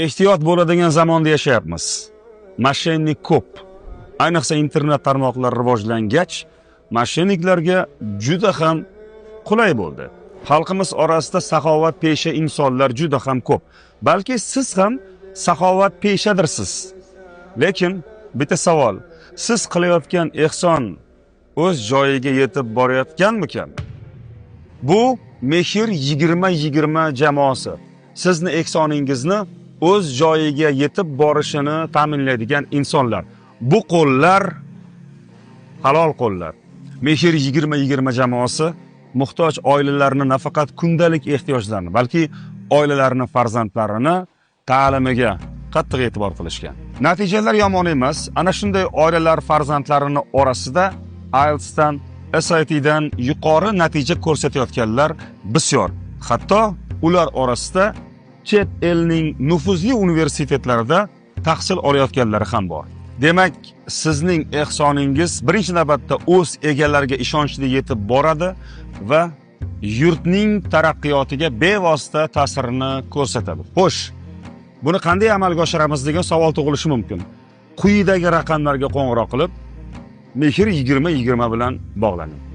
Ehtiyot bo'ladigan zamonda yashayapmiz. Moshennik ko'p. Ayniqsa internet tarmoqlari rivojlangach, moshenniklarga juda ham qulay bo'ldi. Xalqimiz orasida saxovatpesha insonlar juda ham ko'p. Balki siz ham saxovatpeshadirsiz. Lekin bitta savol, siz qilayotgan ehson o'z joyiga yetib borayotganmikan? Bu Mehr 20-20 jamoasi sizni ehsoningizni o'z joyiga yetib borishini ta'minlaydigan insonlar. Bu qo'llar halol qo'llar. Mehr 20-20 jamoasi muhtoj oilalarni nafaqat kundalik ehtiyojlarini, balki oilalarni farzandlarini ta'limiga qattiq e'tibor qilishgan. Natijalar yomon emas. Ana shunday oilalar farzandlarini orasida IELTSdan, SATdan yuqori natija ko'rsatayotganlar bisyor. Hatto ular orasida chet elning nufuzli universitetlarida tahsil olayotganlar ham bor. Demak, sizning ehsoningiz birinchi navbatda o'z egalariga ishonchli yetib boradi va yurtning taraqqiyotiga bevosita ta'sirini ko'rsatadi. Xo'sh, buni qanday amalga oshiramiz degan savol tug'ilishi mumkin. Quyidagi raqamlarga qo'ng'iroq qilib, Mehr 20-20 bilan bog'laning.